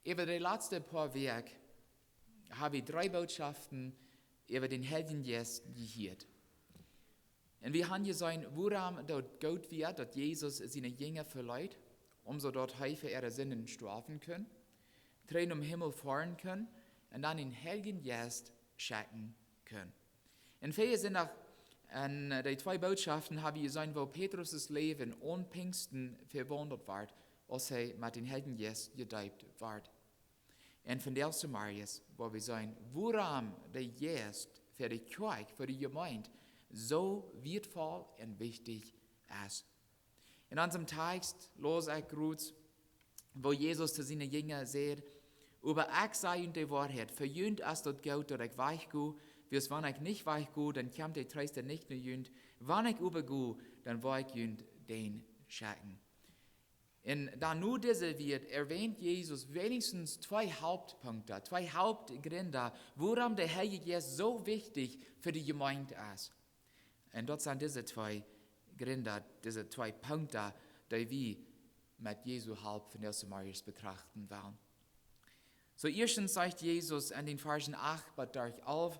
Über die letzten paar Wochen habe ich 3 Botschaften über den Heiligen Jeist gehört. Und wir haben gesehen, woran dort gut wird, dass Jesus seine Jünger verleiht, so dort für ihre Sünden strafen können, Tränen im Himmel fahren können und dann den Heiligen Jeist schenken können. Und viele sind auch an die 2 Botschaften habe ich gesehen, wo Petrus' Leben an Pfingsten verwandelt wird, als er mit den Heiligen Jeist gedeiht wird. Und von der Marius, wo wir sehen, woran der Jeist für die Kjoakj, für die Gemeinde, so wertvoll und wichtig ist. In unserem Text los ich kurz, wo Jesus zu seinen Jüngern sagt, aber ich sage die Wahrheit, für jünd als dort geht, dass ich weichgehe, wie es wenn ich nicht weichgehe, dann kommt der Tröster nicht mehr jünd, wenn ich übergehe, dann war ich jünd den Schatten. Und da nur diese wird, erwähnt Jesus wenigstens 2 Hauptpunkte, 2 Hauptgründe, woran der Heilige Geist so wichtig für die Gemeinde ist. Und dort sind diese 2 Gründe, diese 2 Punkte, die wir mit Jesu Halb von der Marius betrachten wollen. So erstens sagt Jesus in den Versen 8 bis 11,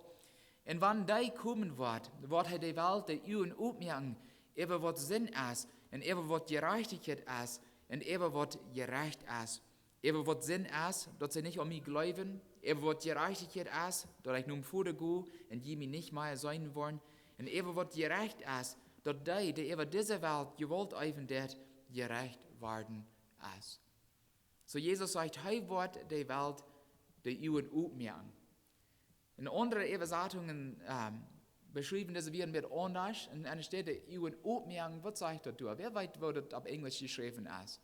und wenn der kommen wird er die Welt der Uhren aufmerken, über was Sinn ist, und über was Gerechtigkeit ist, und über was gerecht ist. Über was Sinn ist, dass sie nicht an mich glauben, über was Gerechtigkeit ist, dass ich nun vorgehe und die mich nicht mehr sein wollen, und über was gerecht ist, dass die über diese Welt gewollt haben, gerecht werden ist. So Jesus sagt, er wird die Welt die Uhren aufmerken. In anderen Übersetzungen beschrieben diese werden mit anders. Und an der Stelle Uhren aufmerken, was sagt das? Wer weiß, wo das auf Englisch geschrieben ist?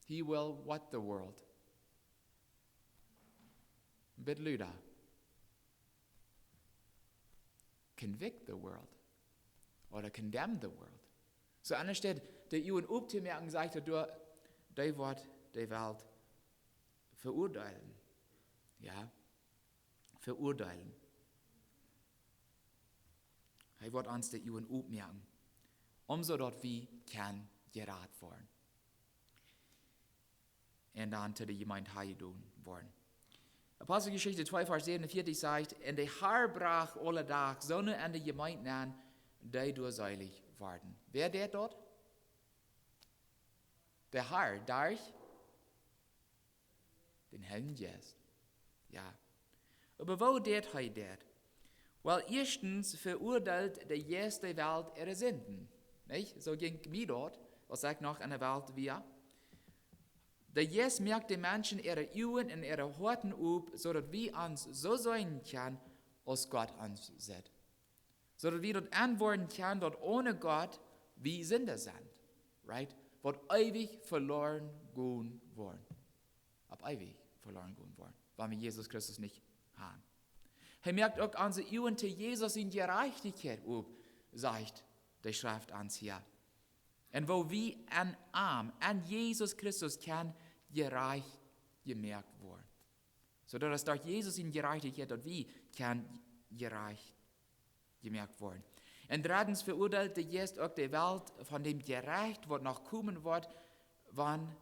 He will what the world? Bitte Lüder. Convict the world. Oder condemn the world. So an der Stelle, die Uhren aufmerken, sagt er, die wird die Welt verurteilen. Ja, verurteilen. Er wird uns die Uhren aufmerken, so dort wie kann gerat werden. Und dann zu der Gemeinde heidun worden. Apostelgeschichte 2, Vers 47 sagt, und der Herr brach alle Tag Sonne an die Gemeinde an, die durchseilig werden. Wer der dort? Der Herr, durch den Heiligen Geist. Ja. Aber wo der? Weil erstens verurteilt der Geist der Welt ihre Sünden. Nicht? So ging mir dort, was sagt noch an der Welt wir. Der Geist merkt den Menschen ihre Augen und ihre Horten auf, sodass wir uns so sein können, als Gott uns sieht. Sodass wir dort antworten können, dass ohne Gott wir Sünder sind. Right? Wird ewig verloren gehen wollen. Ab ewig verloren gehen wollen, weil wir Jesus Christus nicht haben. Er merkt auch unsere Augen zu Jesus in Gerechtigkeit auf, sagt die Schrift uns hier. Und wo wir an Jesus Christus kann gerecht gemerkt werden. So dass durch Jesus in Gerechtigkeit und wir kann gerecht gemerkt werden. Und drittens verurteilte Jesus auch die Welt, von dem gerecht wird noch kommen wird, wann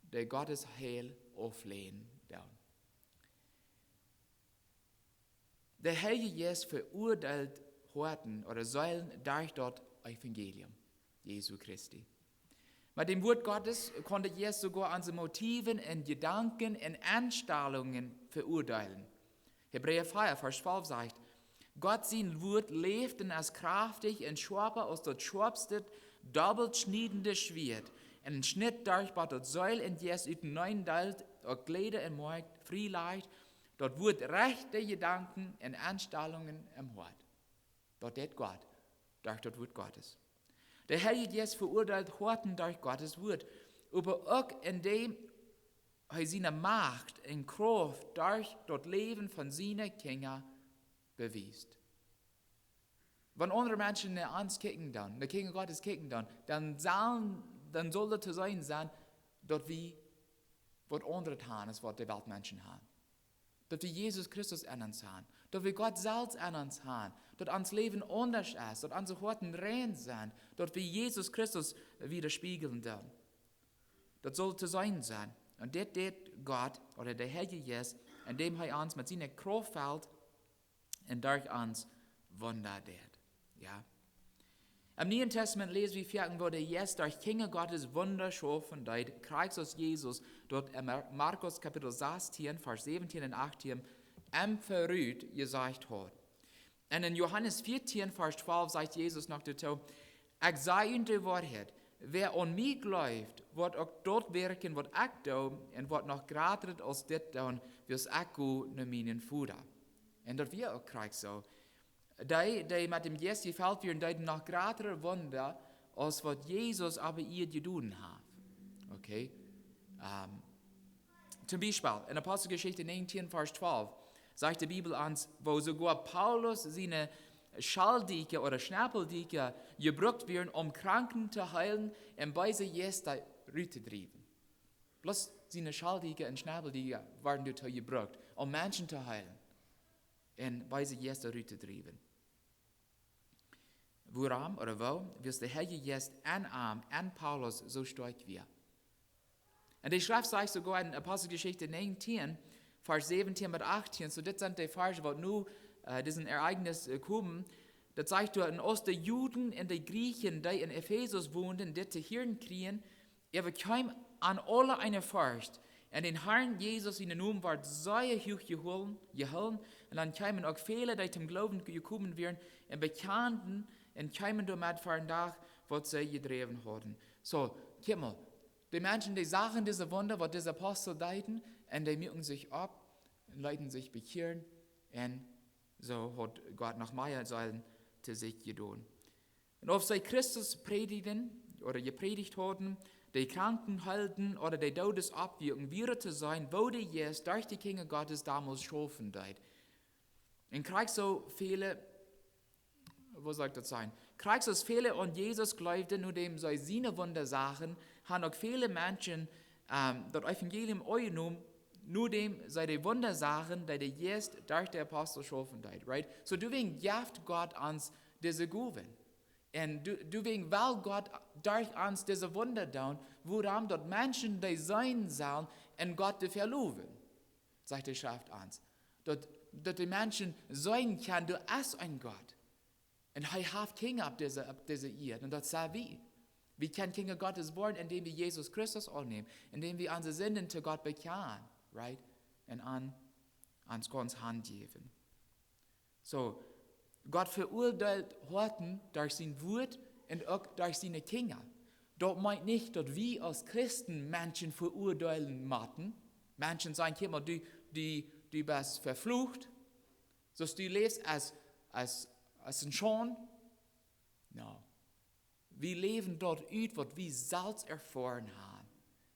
der Gottes Heil auflehnen werden. Der Heilige Geist verurteilt Horten oder Säulen durch das Evangelium Jesu Christi. Mit dem Wort Gottes konnte Jesus sogar unsere Motiven und Gedanken und Anstellungen verurteilen. Hebräer 4, Vers 12 sagt, Gott sein Wort lebt und ist kraftig und schärfer als das schärfste, doppelt schniedende Schwert. Und ein Schnitt durch das Säul und Jesus ut neun Dalt, auch Glieder und Markt, frei leicht, dort wird rechte Gedanken und Anstellungen im Hort. Dort det Gott, durch das Wort Gottes. Der Heilige Geist verurteilt Horten durch Gottes Wort, aber auch indem er seine Macht und Kraft durch das Leben von seinen Kindern beweist. Wenn andere Menschen uns kicken dann, der Kinder Gottes kicken dann soll das zu sein, dass wir, was andere tun, ist, was die Weltmenschen haben. Dass wir Jesus Christus an uns haben, dass wir Gott selbst an uns haben, dass unser Leben anders ist, dass unsere Horten rein sind, dass wir Jesus Christus widerspiegeln dann. Das soll zu sein. Und das tut Gott, oder der Heilige Jeist, indem er uns mit seiner Kraft fällt und durch uns Wunder tut. Ja. Im Neuen Testament lesen wir folgen, wo der Jeist durch Kinder Gottes Wunder schaffen, dort Christus Jesus, dort in Markus Kapitel 16, Vers 17 und 18, verrückt gesagt hat. Und in Johannes 14, Vers 12 sagt Jesus noch dazu, ich sage Ihnen die Wahrheit, wer an mich glaubt, wird auch dort wirken, was ich tue, und wird noch gratis als das tun, was ich tue, nach meinen Fuder. Und das wir auch kriegen so. Die mit dem Jesus gefällt werden, die noch gratis Wunder, als was Jesus aber ihr getan hat. Okay? Zum Beispiel, in Apostelgeschichte 19, Vers 12, sagt die Bibel uns, wo sogar Paulus seine Schalldicke oder Schnappeldicke gebraucht werden, um Kranken zu heilen und bei sich jetzt Rüte treiben. Bloß seine Schalldicke und Schnappeldicke waren dazu gebraucht, um Menschen zu heilen und bei sich jetzt Rüte treiben. Woran oder wo wirst der Heilige Geist an Paulus so stark wie? Und die Schrift sagt sogar in Apostelgeschichte 19, Vers 17 bis 18, so das sind die Verse, wo nur diesen Ereignis kommen, das sagt du, in Ost der Juden und die Griechen, die in Ephesus wohnten, die zu hören kriegen, kam an alle eine Furcht. Und den Herrn Jesus in den Namen war sehr hoch geholen, und dann kamen auch viele, die zum Glauben gekommen wären, und bekannten, und kamen damit vor den Tag, was sie getrieben hatten. So, guck mal, die Menschen, die sagen diese Wunder, was diese Apostel deuten, und die mücken sich ab, und leiten sich bekehren, und so hat Gott noch mehr Säulen zu sich getan. Und ob sie Christus predigen oder gepredigt hatten, die Kranken halten oder die Todes abwirken, wäre zu sein, wo die jetzt durch die Kinder Gottes damals schaffen deit. Und kriegst so viele, wo soll das sein? Kriegst so viele an Jesus glaubten, nur dem sei seine Wunder sagen, haben auch viele Menschen das Evangelium angenommen, nur dem sei die Wunder sagen, die jetzt durch die Apostel schaffen deit, right? So deswegen jaft Gott uns diese Gaben. Und deswegen will Gott durch uns diese Wunder tun, woran dort Menschen, die sein sollen, und Gott die verloben, sagt die Schrift uns. Dort die Menschen sein können, du hast ein Gott. Und er hat Kinder ab dieser Erde. Und das sagt wie. Wir können Kinder Gottes worden, indem wir Jesus Christus annehmen, indem wir unsere Sünden zu Gott bekehren, right? Und ans Gottes Hand geben. So, Gott verurteilt Horten durch sein Wort und auch durch seine Kinder. Das meint nicht, dass wir als Christen Menschen verurteilen müssen. Menschen sagen immer, du bist verflucht, so du lebst als ein Schorn. No. Wir leben dort aus, was wir selbst erfahren haben.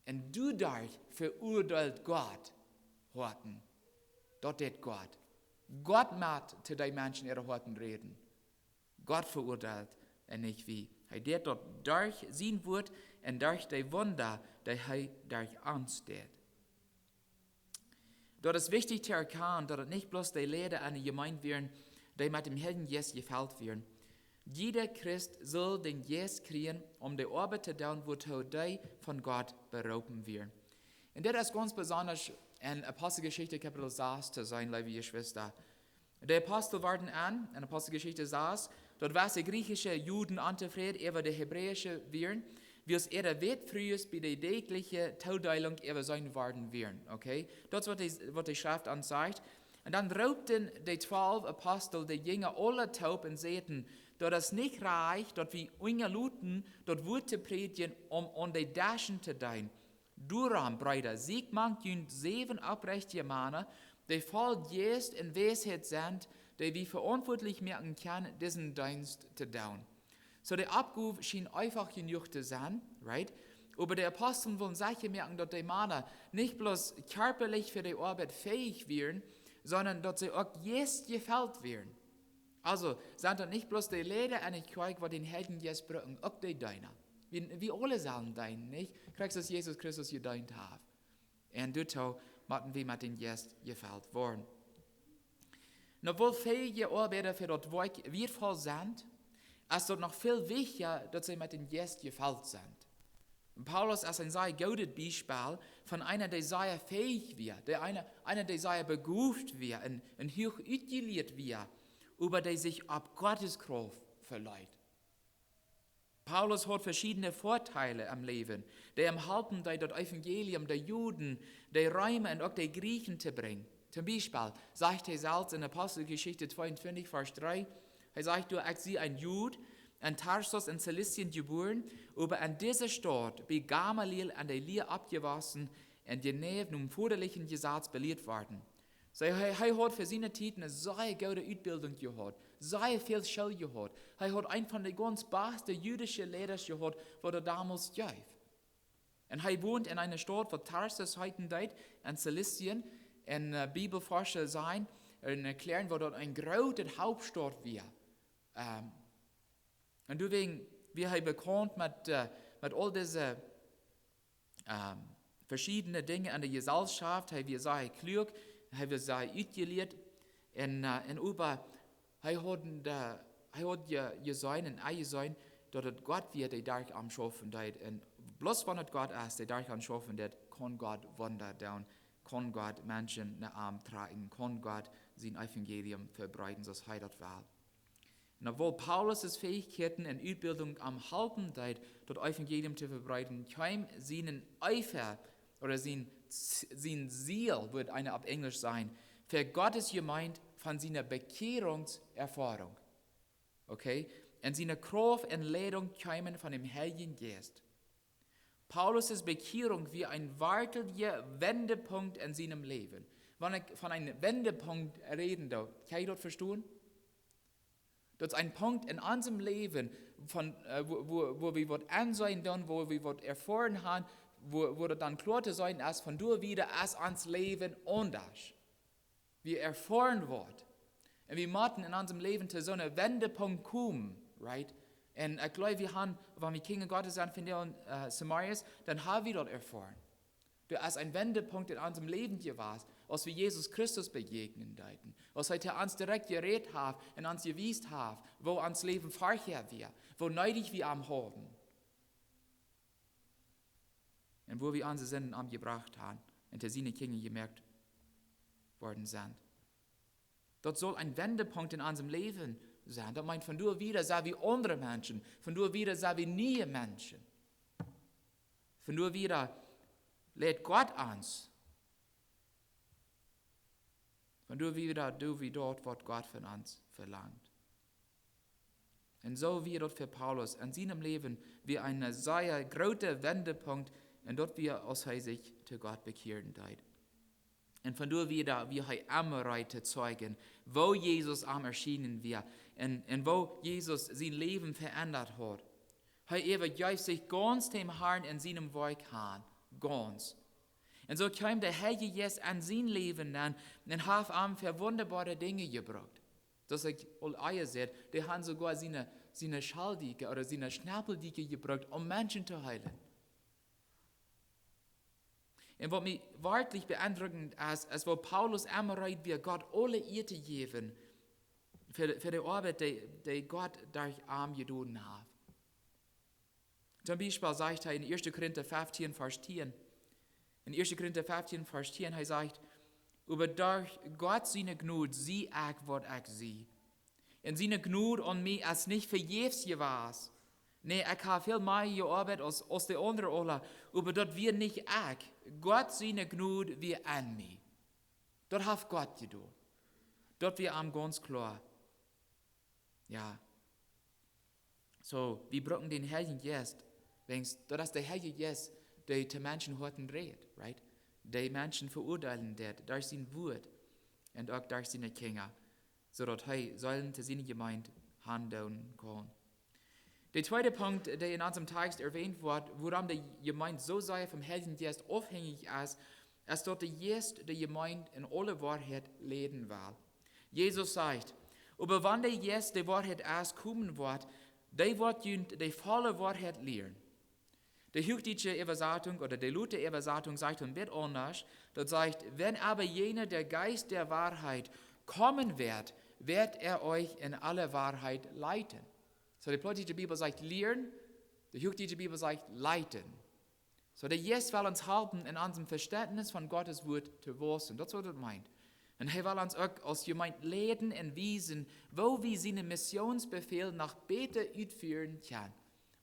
Und dadurch verurteilt Gott Horten. Dort ist Gott. Gott macht zu den Menschen ihre Horten reden. Gott verurteilt und nicht wie. Er tut dort durch sein Wort und durch die Wunder, die er durch uns tut. Dort ist wichtig zu erkennen, dass es nicht bloß die Lehrer an der Gemeinde wären, die mit dem Heiligen Geist gefällt werden. Jeder Christ soll den Geist kriegen, um die Arbeit zu tun, wozu die von Gott berufen werden. Und das ist ganz besonders in Apostelgeschichte Kapitel 6 zu sein, liebe Geschwister. Die Apostel warten an, in Apostelgeschichte 6, dort war die griechische Juden unzufrieden über die hebräische Viren, wie es ihre Wert frühest bei der täglichen Teilung über sein Warten wären. Okay? Das ist, was die Schrift ansagt. Und dann raubten die 12 Apostel die Jünger alle taub und sagten, dass es nicht reicht, dass wir Luten dort Wort zu predigen, um an die Daschen zu dienen. Duram, Brüder, sieg man 7 aufrechte Männer, die voll Jeist und Weisheit sind, die wir verantwortlich machen können, diesen Dienst zu tun. So der Abruf schien einfach genug zu sein, right? Aber die Apostel wollen sicher merken, dass die Männer nicht bloß körperlich für die Arbeit fähig wären, sondern dass sie auch Jeist gefällt wären. Also sind das nicht bloß die Lehrer an der Kjoakj, die den Heiligen Geist brauchen, auch die Deiner. Wir alle sollen deinen, nicht? Kriegst du, dass Jesus Christus gedient hat. Und dazu müssen wir mit dem Geist gefällt worden. Obwohl fähige Arbeiter für das Werk wertvoll sind, ist es noch viel wichtiger, dass sie mit dem Geist gefällt sind. Paulus ist ein sehr gutes Beispiel von einer, der sehr fähig wird, einer, der sehr begabt wird und hoch utiliert wird, über der sich ab Gottes Kraft verleiht. Paulus hat verschiedene Vorteile am Leben, der im Halten das Evangelium der Juden, der Römer und auch der Griechen zu bringen. Zum Beispiel sagt er selbst in Apostelgeschichte 22, Vers 3, er sagt, du sie ein Jud, in Tarsus in Cilicien geboren, aber an dieser Stadt bei Gamaliel an der Lehre abgewassen und die Nähe vom vaterlichen Gesetz belehrt worden. So, er hat für seine Zeit eine sehr gute Ausbildung gehabt, sehr viel Schule gehabt. Er hat einen von den ganz besten jüdischen Lehrern gehabt, was er damals gab. Und er wohnt in einer Stadt, wo Tarsus heute in Cilicien, in Bibelforscher sein und erklären, wo dort ein große Hauptstadt war. Und deswegen, wir haben bekannt mit all diesen verschiedenen Dingen an der Gesellschaft, haben wir sehr klug, haben wir sehr ausgelehrt, und über, hat gesagt, und eingesagt, dass es Gott wird, der dadurch am Schaffen hat. Und bloß wenn es Gott ist, der dadurch am Schaffen hat, kann Gott Wunder tun, kann Gott Menschen in den Arm tragen, kann Gott sein Evangelium verbreiten, so es das will. Und obwohl Paulus' Fähigkeiten und Ausbildung am Halten hat, das Evangelium zu verbreiten, kein seinen Eifer oder sein Ziel, wird eine auf Englisch sein, für Gottes Gemeinde von seiner Bekehrungserfahrung. Okay? Und seine Kraft und Leitung kommen von dem Heiligen Geist. Paulus' Bekehrung wie ein wahrhaftiger Wendepunkt in seinem Leben. Wenn ich von einem Wendepunkt reden darf, kann ich das verstehen? Das ist ein Punkt in unserem Leben, wo wir was ansehen werden, wo wir was erfahren haben, wo das dann klar zu sein ist, von du wieder als ans Leben anders. Wir erfahren wird. Und wir müssen in unserem Leben zu so einem Wendepunkt kommen, right? Und ich glaube, wir haben, wenn wir Kinder Gottes sind, von der Samarias, dann haben wir das erfahren. Du hast ein Wendepunkt in unserem Leben gewesen, als wir Jesus Christus begegnen deuten, als heute uns direkt geredet haben und uns gewiesen haben, wo uns Leben vorher wir, wo neidig wir am haben und wo wir unsere Sünden angebracht haben und seine Kinder gemerkt worden sind. Das soll ein Wendepunkt in unserem Leben sein. Das meint, von du wieder sei wie andere Menschen, von du wieder sei wie nie Menschen. Von du wieder lädt Gott uns. Von du wieder du wie dort, was Gott von uns verlangt. Und so wie dort für Paulus in seinem Leben wie ein sehr großer Wendepunkt, und dort wir aus sich zu Gott bekehren deit. Und von du wieder wie Amorite zeugen, wo Jesus am erschienen wird und wo Jesus sein Leben verändert hat. Er gab sich ganz dem Herrn in seinem Werk an, ganz. Und so kam der Heilige Geist an sein Leben dann und hat ihm für wunderbare Dinge gebracht. Das ich all seht, der hat sogar seine Schalldicke oder seine Schnappeldicke gebracht, um Menschen zu heilen. Und was mich wirklich beeindruckend ist, wo Paulus immer bereit war, Gott alle Ehre geben für die Arbeit, die Gott durch ihn getan hat. Zum Beispiel sagt er in 1. Korinther 15, Vers 10, in 1. Korinther 15, Vers 10, er sagt, aber durch Gott seine Gnade sieh ich, was ich sehe. Und seine Gnade an mich ist nicht vergebens gewesen. Nee, ich habe viel mehr gearbeitet als die anderen alle, aber das wird nicht ich. Gott seine Gnade wie an mich. Das hat Gott getan. Das wird am ganz klar. Ja. So, wir brauchen den Heiligen Geist. Das ist der Heilige Geist, der die Menschen heute redet, right? Die Menschen verurteilen wird, durch sein Wort und auch durch seine Kinder, sodass er sollen zu seiner Gemeinde handeln kann. Der zweite Punkt, der in unserem Text erwähnt wird, woran die Gemeinde so sehr vom Heiligen Geist abhängig ist dort der Geist der Gemeinde in alle Wahrheit lehren will. Jesus sagt, aber wenn der Geist der Wahrheit erst kommen wird, der wird die volle Wahrheit lehren. Die hochdeutsche Übersetzung oder die Luther Übersetzung sagt ein bisschen anders, das sagt, wenn aber jener der Geist der Wahrheit kommen wird, wird er euch in alle Wahrheit leiten. So die plattdeutsche Bibel sagt lehren, die hochdeutsche Bibel sagt leiten. So der Jesus will uns helfen, in unserem Verständnis von Gottes Wort zu wachsen. Das ist, was er meint. Und er will uns auch als Gemeinde lehren und wiesen, wo wir seinen Missionsbefehl nach Bete ausführen können.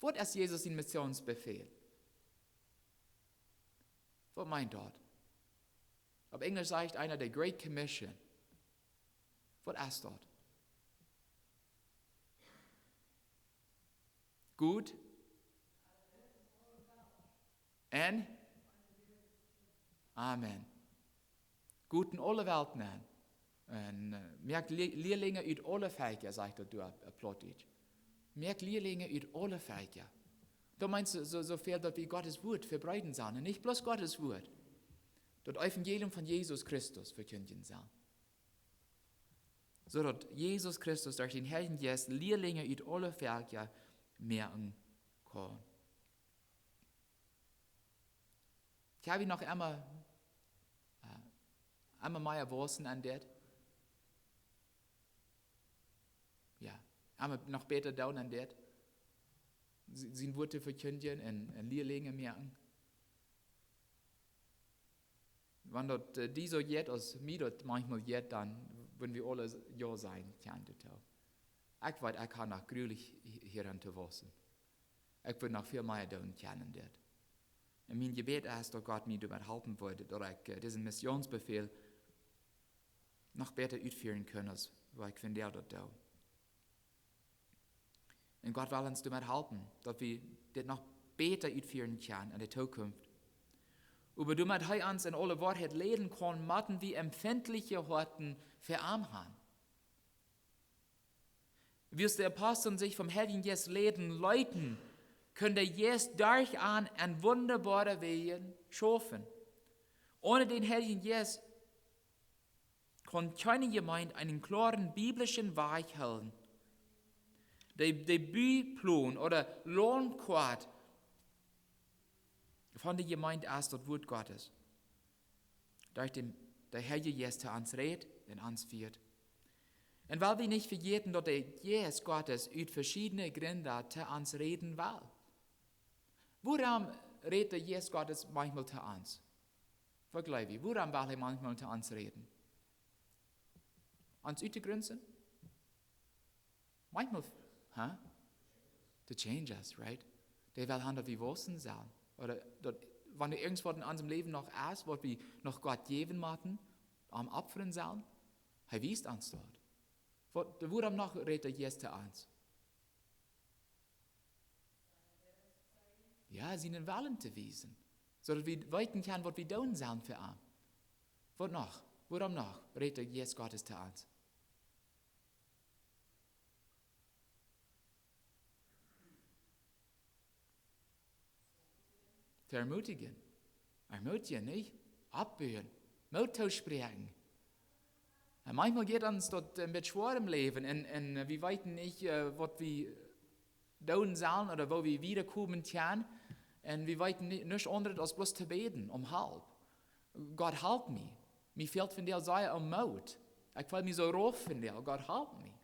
Was ist Jesus sein Missionsbefehl? Was meint dort? Auf Englisch sagt einer der Great Commission. Was ist dort? Gut. En? Amen. Gut in alle Welt nemen. En merk leerlingen uit alle vijken, zegt dat door plottig. Merk leerlingen uit alle vijken. Da meinst du so viel, dass wir Gottes Wort verbreiten sollen. Und nicht bloß Gottes Wort. Das Evangelium von Jesus Christus verkündigen sollen. So dass Jesus Christus durch den Heiligen Geist Lehrlinge uit alle Völker merken kann. Ich habe noch einmal mehr Worten an das. Ja, einmal noch besser down an das. Sie Worte verkündigen und Lehrlinge merken. Wenn das die so geht, als mir das manchmal geht, dann würden wir alle ja sein. Ich weiß, ich kann noch gründlich hieran zu wachsen. Ich würde noch viel mehr tun können. Und mein Gebet ist, dass Gott mir dabei helfen würde, dass ich diesen Missionsbefehl noch besser ausführen kann, als ich finde, er das tut. Und Gott will uns dabei helfen, dass wir das noch besser ausführen können in der Zukunft. Aber damit er uns in alle Wahrheit lehren kann, müssen wir empfindliche Horten verarmt haben. Wie es der Apostel sich vom Heiligen Geist lehren, Leuten, können der Geist durch an wunderbare Wegen schaffen. Ohne den Heiligen Geist kann keine Gemeinde einen klaren biblischen Weg halten. Der Büplan oder Lohnquart von der Gemeinde ist das Wort Gottes. Durch der Heilige Geist zu uns redet und uns führt. Und weil wir nicht vergessen, dass der Geist Gottes aus verschiedenen Gründen zu uns reden will. Woran redet der Geist Gottes manchmal zu uns? Vergleiche ich. Woran will er manchmal zu uns reden? Ans Utegrenzen? Manchmal, to change us, right? Der will haben, dass wir wissen sollen. Oder wenn irgendwas in unserem Leben noch ist, was wir noch Gott geben machen, am Opfern sollen, er wies uns dort. Woran noch redet der Geist zu uns? Ja, sie ihnen Willen zu wiesen, so dass wir weiten können, was wir tun sollen für ihn. Was noch? Woran noch redet der Geist Gottes zu uns? Zu ermutigen. Ermutigen, nicht? Abbühen. Mut zu sprechen. Und manchmal geht uns das ein bisschen schwer im Leben und wir wissen nicht, was wir tun sollen oder wo wir wiederkommen können. Und wir wissen nicht anderes als bloß zu beten, Hilfe. Gott, hilf mich. Mir fehlt von dir sehr Mut. Ich fühle mich so roh von dir. Gott, hilf mich.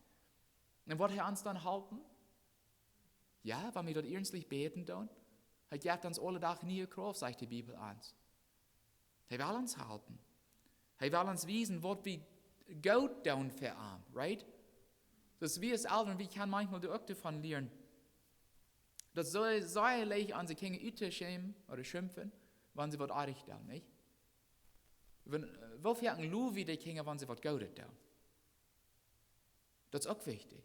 Und wird er uns dann helfen? Ja, wenn wir dort ernstlich beten tun. Er gibt uns alle Tage neue Kraft, sagt die Bibel uns. Er will uns helfen. Er will uns wissen, was wir gut tun für ihn, right? Das wir es Eltern, wir können manchmal auch davon lernen. Das soll leicht an sie Kinder schämen oder schimpfen, wenn sie was artig tun, nicht? Wofür ein Lu wie die Kinder, wenn sie was Gutes tun? Das ist auch wichtig.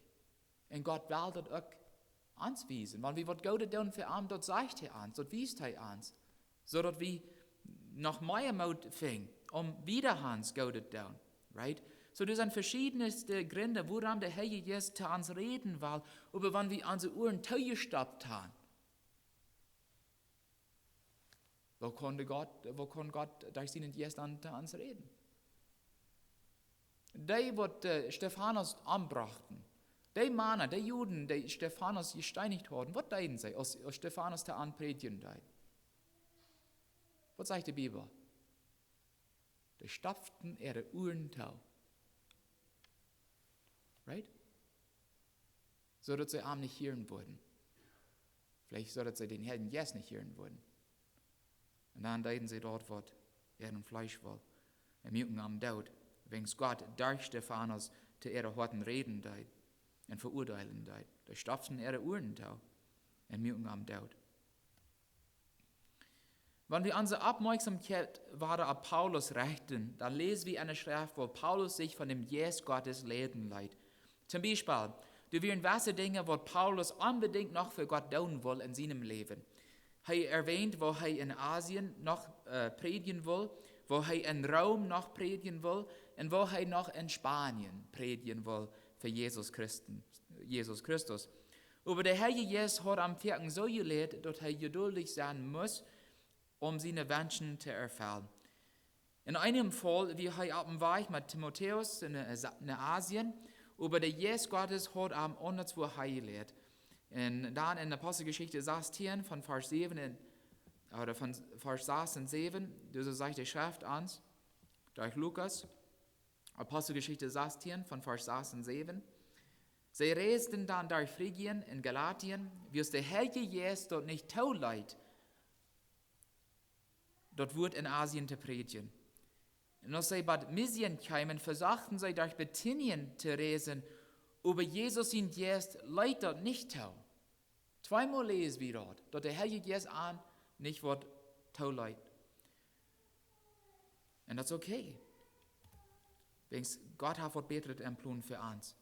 Und Gott will das auch uns wiesen. Wenn wir was Gutes tun für ihn, das sagt er uns, das wiest er uns. So dass wir noch mehr Mut finden, wieder Hans Gutes zu tun. Right? So, das sind verschiedenste Gründe, woran der Herr jetzt zu uns reden will, aber wenn wir unsere Ohren zugestoppt haben. Wo kann Gott durch seinen Geist an uns reden? Die, die Stephanus anbrachten, die Männer, die Juden, die Stephanus gesteinigt wurden, was deuten sie, als Stephanus da anpredigen? Was sagt die Bibel? Die stopften ihre Ohren zu. Right? So dass sie ihn nicht hören würden. Vielleicht so dass sie den Herrn Geist nicht hören würden. Und dann deuten sie dort, was ihren Fleisch will. Und müssen am Tod, wenn Gott darfste von uns zu ihren harten Reden deit und verurteilen deit. Da stopfen ihre Uhren tau und müssen am Tod. Wenn wir unsere Aufmerksamkeit waren auf Paulus richten, dann lesen wir eine Schrift, wo Paulus sich von dem Jeist Gottes leiten leitet. Zum Beispiel, da wären gewisse Dinge, wo Paulus unbedingt noch für Gott tun will in seinem Leben. Er erwähnt, wo er in Asien noch predigen will, wo er in Rom noch predigen will und wo er noch in Spanien predigen will für Jesus Christus. Aber der Herr Jesus hat am Vierten so gelehrt, dass er geduldig sein muss, um seine Wünsche zu erfüllen. In einem Fall, wie er auf dem Weg mit Timotheus in Asien, aber der Jesus Gottes hat am anderswo gelehrt. Und dann in der Apostelgeschichte 16 von Vers 7, oder von Vers 6 und 7, so sagt die Schrift ans, durch Lukas, Apostelgeschichte 16 von Vers 6 und 7. Sie reisten dann durch Phrygien in Galatien, wie es der Heilja Jeist dort nicht tauleid, dort wird in Asien zu predigen. Und als sie Bad Mysien kamen, versuchten sie durch Bithynien zu reisen, aber Jesus in Jeist leid dort nicht tau. Zweimal lesen wir dort, dass der Heilja Jeist an nicht wird tau leid. Und das ist okay. Wenn Gott hat was Besseres im Plan für uns.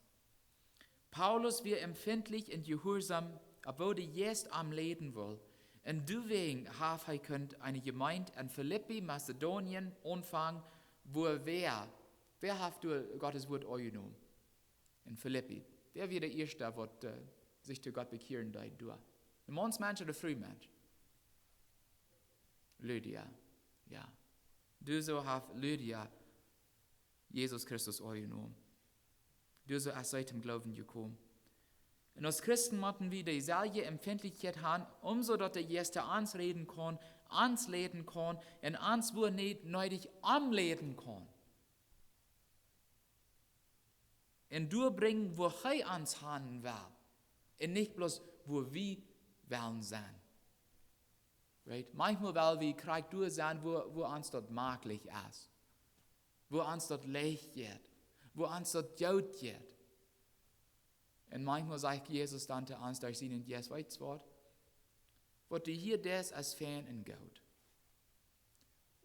Paulus wird empfindlich und gehorsam, obwohl der Jeist am Leben will. Und deswegen hat er eine Gemeinde in Philippi, Mazedonien, anfangen, wo wer hat Gottes Wort angenommen? In Philippi. Wer wird der Erste, der sich zu Gott bekehren da? Der Mannsmensch oder der Frühmensch? Lydia. Ja. Du so hat Lydia Jesus Christus angenommen. Du so ist seit dem Glauben gekommen. Und als Christen müssen wir dieselbe Empfindlichkeit haben, umso dass der Erste ans reden kann, ans leben kann und ans wo nicht nötig am leben kann. Und durchbringen, wo er ans handeln will. Und nicht bloß, wo wir wollen sein. Right? Manchmal will wir krieg durch sein, wo uns dort möglich ist. Wo uns dort leicht geht. Wo uns dort gut geht. Und manchmal sagt Jesus dann zu uns durch seinen Jesus, weißt du was? Was du hier das als Fan in Gott.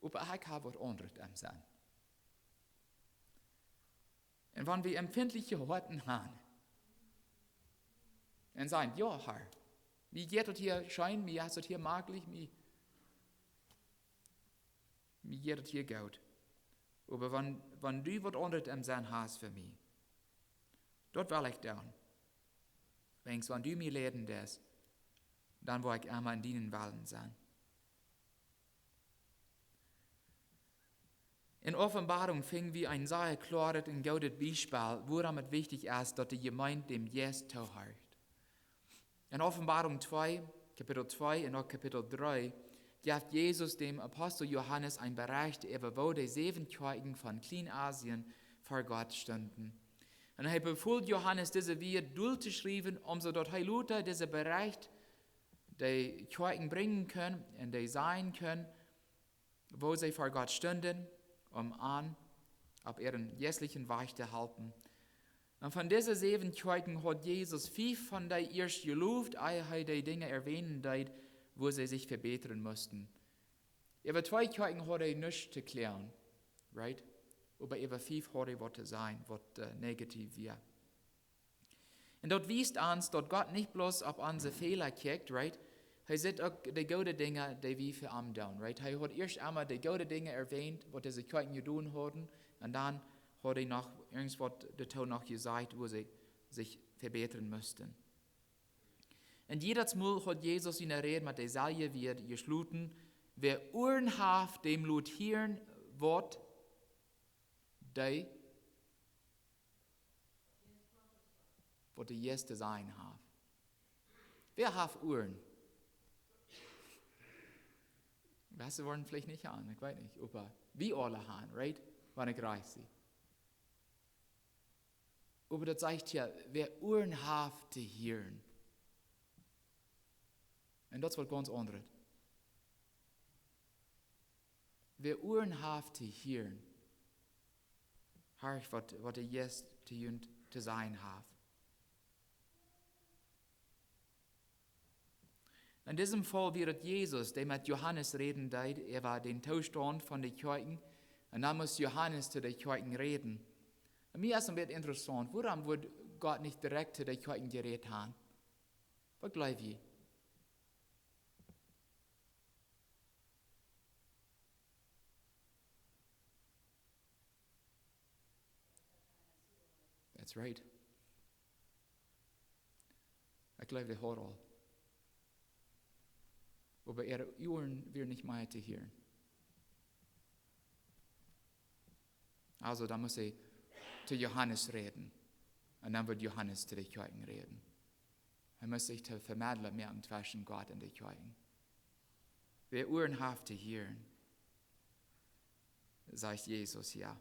Aber ich habe was anderes am Sein. Und wenn wir empfindliche Horten haben, und sagen, ja, Herr, wie geht das hier schein, wie ist das hier möglich, wie geht das hier gut. Aber wenn du was anderes am Sein hast für mich, dort will ich tun. Wenn du mir lehren das, dann will ich einmal in deinen Wallen sein. In Offenbarung fingen wir ein sehr klares und gutes Beispiel, woran es wichtig ist, dass die Gemeinde dem Jesus zuhört. In Offenbarung 2, Kapitel 2 und auch Kapitel 3, gibt Jesus dem Apostel Johannes ein Bericht über wo die 7 Kjoakj von Kleinasien vor Gott standen. Und er befiehlt Johannes, diese wir durchzuschreiben, so dass er Luther diese Bericht die Kjoakj bringen können und die sein können, wo sie vor Gott standen, auf ihren jährlichen Weg zu halten. Und von diesen 7 Kjoakj hat Jesus 5 von der erst gelobt, er die Dinge erwähnen, wo sie sich verbessern mussten. Über 2 Kjoakj hat er nichts zu klären, right? Aber über 5 hat er was zu sein, was negativ wird. Und dort wies uns, dass Gott nicht bloß auf unsere Fehler guckt, right? Er sieht auch die guten Dinge, die wir für ihn tun, right? Er hat erst einmal die guten Dinge erwähnt, was diese Kjoakj getan haben, und dann hat er noch irgendwas dazu noch gesagt, wo sie sich verbessern müssten. Und jedes Mal hat Jesus in der Rede mit derselben Wort geschlossen, wer Ohren hat, dem lut hören, was die Gäste sein haben. Wer hat Ohren? Weißt du, wollen vielleicht nicht an, ich weiß nicht, aber wir alle haben, right? Wann ich reich sie. Aber das sagt ja, wer Ohren hat, zu hören. Und das wird ganz anderes. wir Ohren haben zu hören, harch, was er jetzt zu sein hat. In diesem Fall wird Jesus, der mit Johannes reden deed, war den Zustand von den Kjoakj, und dann muss Johannes zu den Kjoakj reden. Und mir ist ein bisschen interessant, warum wird Gott nicht direkt zu den Kjoakj geredet haben? Was glaubt ihr? That's right. Ich glaube, wir hören all. Aber ihre Ohren wir nicht mehr zu hören. Also da muss ich zu Johannes reden. Und dann wird Johannes zu den Kjoakj reden. Er muss sich zu vermitteln mehr zwischen Gott und den Kjoakj. Wir Ohren haben zu hören, sagt Jesus ja.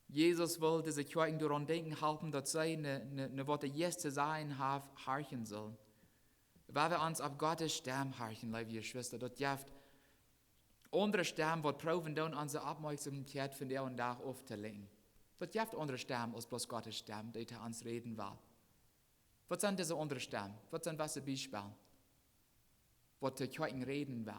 Jesus will diese Kjoakj daran denken halten, dass sie eine Worte jetzt zu sein haben, harchen sollen. Weil wir uns auf Gottes Stimme harchen, liebe Geschwister, dort jaft andere Stimmen, die proben, dann unsere Aufmerksamkeit von der und Tag aufzulegen. Dort jaft andere Stimmen als bloß Gottes Stimme, die zu uns reden will. Was sind diese andere Stimmen? Was sind was Beispiele? Was die Kjoakj reden will?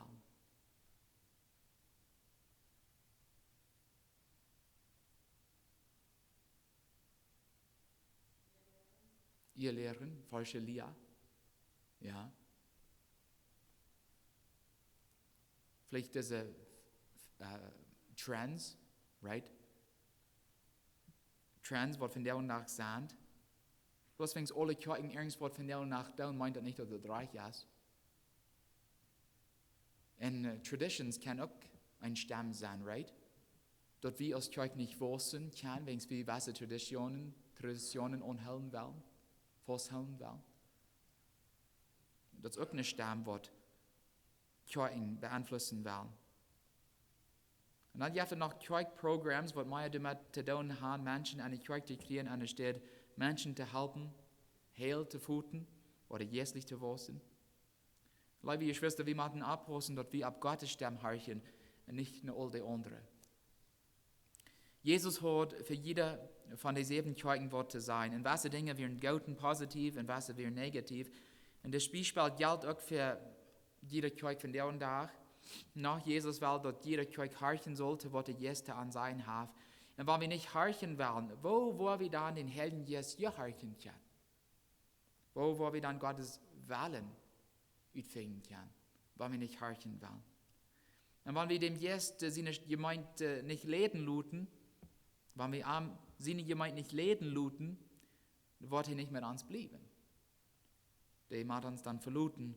Ihr Lehren, falsche Lehre. Ja. Vielleicht diese Trends, right? Trends, was von der und nach sind. Bloß wenn es alle Kjoakj irgendwo von der und nach tun, meint das nicht, dass das reich ist. Und Traditions kann auch ein Stamm sein, right? Dort wir als Kjoakj nicht wissen kann, wenn es wie was Traditionen unhellen wollen, festhalten wollen. Das ist auch ein Stamm, was Kjoakj beeinflussen will. Und dann gibt es noch Kjoakj-Programms, was wir damit zu tun haben, Menschen an die Kjoakj zu kriegen, anstatt Menschen zu helfen, heil zu füttern oder jährlich zu wissen. Liebe Geschwister, wir müssen abpassen, dass wir ab Gottes Stimme horchen und nicht nur all die anderen. Jesus hat für jeder von den 7 Kjoakj Worte sein. In was Dinge wären gut und positiv, in was wären negativ. Und das Beispiel gilt auch für jeder Kjoakj von der und Tag. Nach Jesus will, dass jeder Kjoakj horchen sollte, was er jetzt an sein hat. Und wenn wir nicht horchen wollen, wo wir dann den Helden jetzt horchen können? Wo wir dann Gottes Willen utführen können, wenn wir nicht horchen wollen? Und wenn wir dem jetzt seine Gemeinde nicht leiden lassen, wenn wir seine Gemeinde nicht leiden lassen, wird er nicht mit uns bleiben. Der wird uns dann verlassen.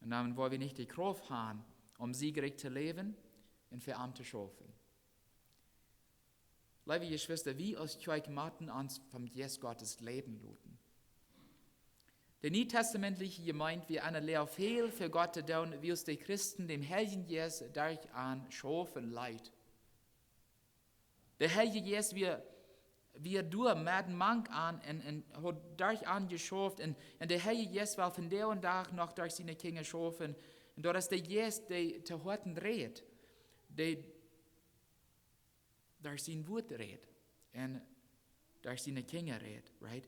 Und dann wollen wir nicht die Kraft haben, um siegreich zu leben und für ihn zu schaffen. Liebe Geschwister, wie als Kjoakj müssen uns vom Jesus Gottes leben lassen. Die neutestamentliche Gemeinde, wie eine Lehre viel für Gott zu tun, wie es die Christen dem Heiligen Jesus durch an schaffen leid. Der Heilige Jesus, wir durch mit Mank an und hat durch an geschafft und der Heilige Jesus will von der und Tag noch durch seine Kinder schaffen und dort ist der Jesus, der zu Horten redet, der durch sein Wort redet und durch seine Kinder redet, right?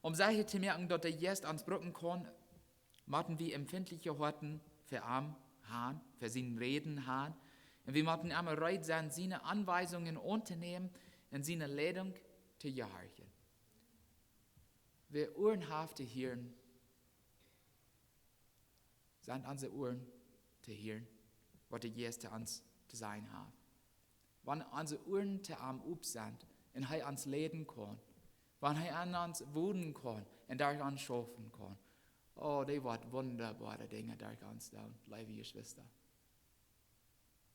Um sicher zu merken, dass der Jesus ans Brücken kann, müssen wir empfindliche Horten für ihn haben, für sein Reden haben. Und wir müssen einmal bereit sein, seine Anweisungen unternehmen und seine Leitung zu gehorchen. Wir Ohren haben zu hören, sind unsere Ohren zu hören, was der Jesus zu uns zu sein hat. Wenn unsere Ohren zu ihm up sind und er uns leiden kann, wenn er an uns wohnen kann und durch uns schaffen kann, oh, die wird wunderbare Dinge durch uns tun, liebe Geschwister.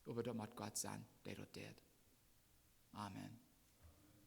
Aber da muss Gott sein, der dort tut. Amen.